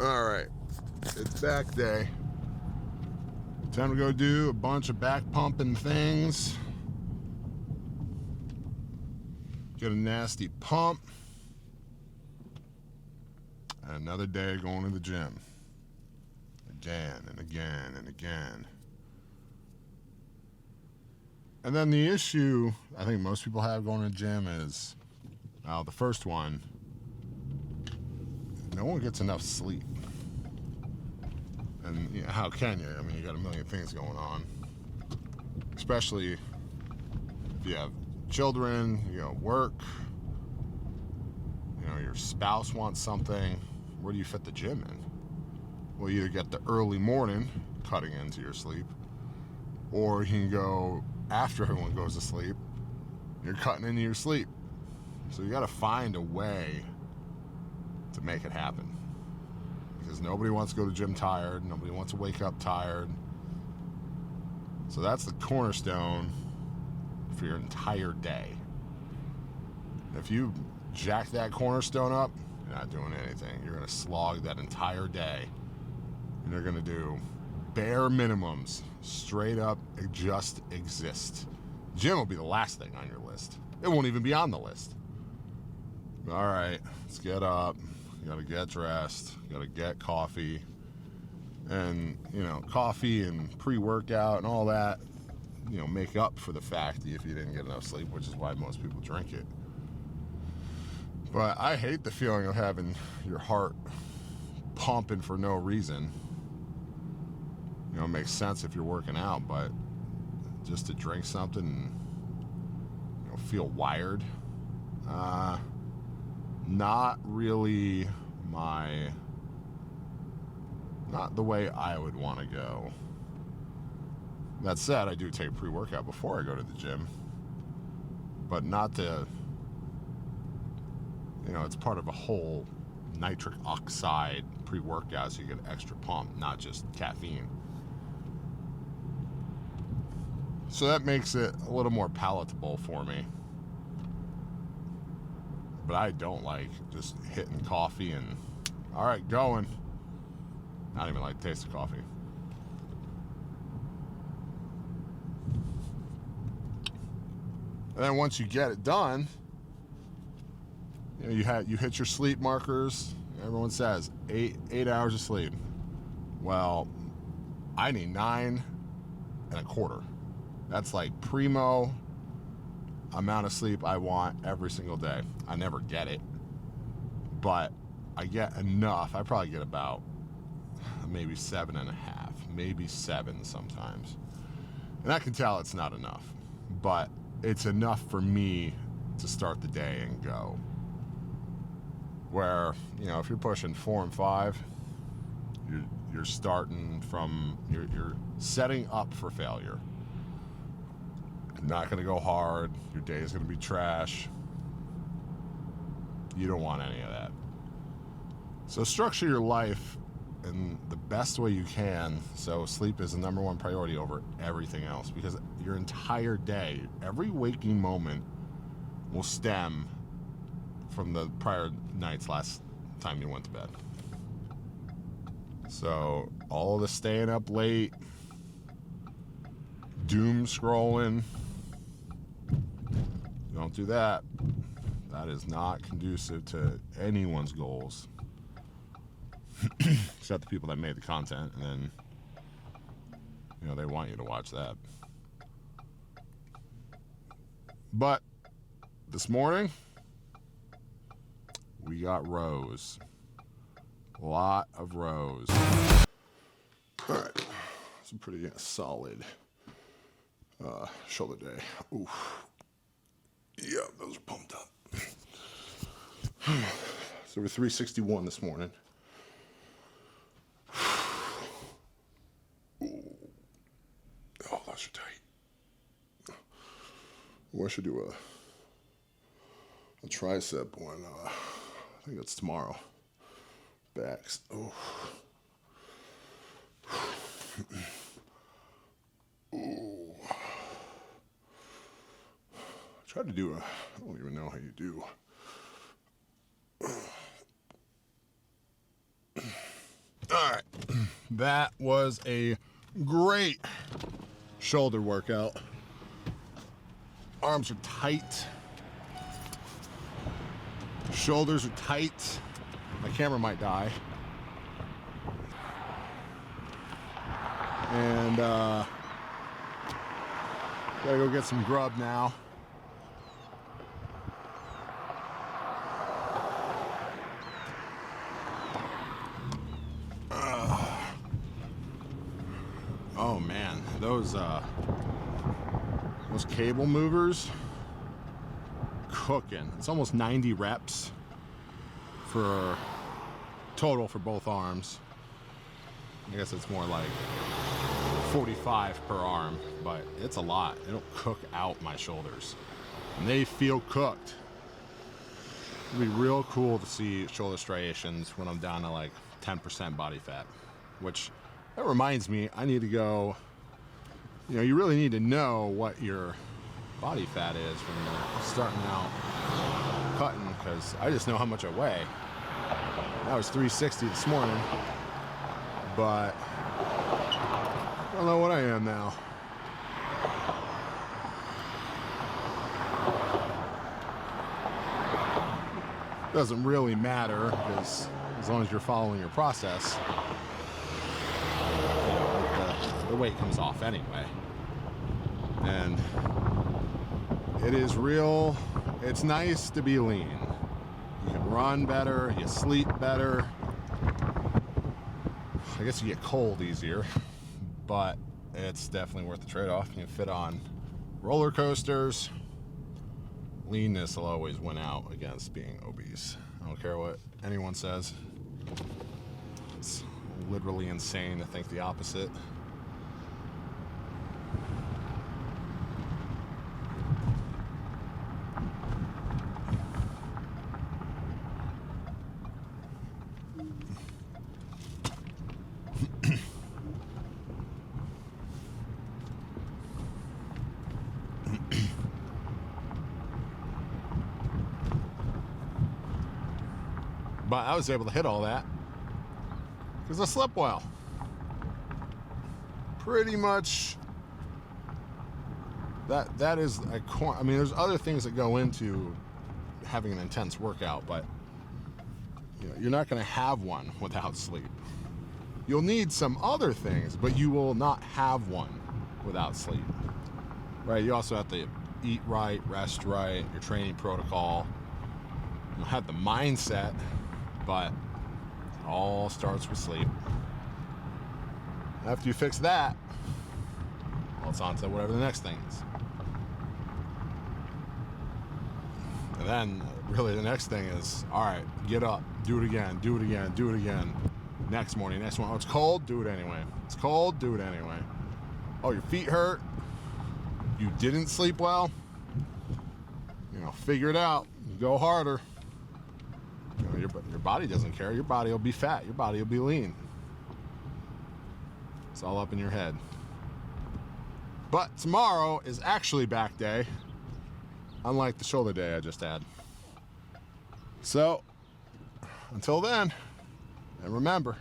All right, it's back day. Time to go do a bunch of back pumping things. Get a nasty pump. And another day going to the gym. Again and again and again. And then the issue I think most people have going to the gym is, the first one, no one gets enough sleep. And you know, how can you? I mean, you got a million things going on. Especially if you have children, you know, work, you know, your spouse wants something. Where do you fit the gym in? Well, you either get the early morning, cutting into your sleep, or you can go after everyone goes to sleep, you're cutting into your sleep. So you got to find a way to make it happen. Because nobody wants to go to the gym tired, nobody wants to wake up tired. So that's the cornerstone for your entire day. If you jack that cornerstone up, you're not doing anything. You're going to slog that entire day. And you're going to do bare minimums, straight up just exist. Gym will be the last thing on your list. It won't even be on the list. All right, let's get up. You got to get dressed. You got to get coffee. And, you know, coffee and pre-workout and all that, you know, make up for the fact that if you didn't get enough sleep, which is why most people drink it. But I hate the feeling of having your heart pumping for no reason. You know, it makes sense if you're working out, but just to drink something and, you know, feel wired, not really not the way I would want to go. That said, I do take pre-workout before I go to the gym, but not to, you know, it's part of a whole nitric oxide pre-workout, so you get an extra pump, not just caffeine. So that makes it a little more palatable for me. But I don't like just hitting coffee and, all right, going. I don't even like the taste of coffee. And then once you get it done, you know, you hit your sleep markers. Everyone says 8 hours of sleep. Well, I need 9.25. That's like primo amount of sleep I want every single day. I never get it, but I get enough. I probably get about maybe 7.5, maybe 7 sometimes. And I can tell it's not enough, but it's enough for me to start the day and go. Where, you know, if you're pushing 4 and 5, you're starting from, you're setting up for failure. Not going to go hard. Your day is going to be trash. You don't want any of that. So structure your life in the best way you can, so sleep is the number one priority over everything else, because your entire day, every waking moment will stem from the prior night's last time you went to bed. So all the staying up late, doom scrolling, don't do that. That is not conducive to anyone's goals. Except the people that made the content, and then, you know, they want you to watch that. But this morning, we got rows. A lot of rows. All right, it's a pretty solid shoulder day. Oof. Yeah, those are pumped up. So we're 361 this morning. Oh, those are tight. Well, I should do a tricep one. I think that's tomorrow. Backs. Oh. Ooh. I tried to do I don't even know how you do. All right, that was a great shoulder workout. Arms are tight. Shoulders are tight. My camera might die. And gotta go get some grub now. Oh man, those cable movers, cooking. It's almost 90 reps for total for both arms. I guess it's more like 45 per arm, but it's a lot. It'll cook out my shoulders, and they feel cooked. It'll be real cool to see shoulder striations when I'm down to like 10% body fat, which that reminds me, I need to go, you know, you really need to know what your body fat is when you're starting out cutting, because I just know how much I weigh. I was 360 this morning, but I don't know what I am now. Doesn't really matter, because as long as you're following your process, you know, the weight comes off anyway. And it is real, it's nice to be lean. You can run better, you sleep better. I guess you get cold easier, but it's definitely worth the trade-off. You can fit on roller coasters. Leanness will always win out against being obese. I don't care what anyone says. It's literally insane to think the opposite. But I was able to hit all that because I slept well. Pretty much that is a core. I mean, there's other things that go into having an intense workout, but you know, you're not going to have one without sleep. You'll need some other things, but you will not have one without sleep. Right? You also have to eat right, rest right, your training protocol. You'll have the mindset. But it all starts with sleep. After you fix that, well, it's on to whatever the next thing is. And then, really, the next thing is, all right, get up, do it again, do it again, do it again. Next morning, next one. Oh, it's cold, do it anyway. It's cold, do it anyway. Oh, your feet hurt. You didn't sleep well. You know, figure it out. Go harder. You know, your body doesn't care. Your body will be fat. Your body will be lean. It's all up in your head. But tomorrow is actually back day, unlike the shoulder day I just had. So, until then, and remember,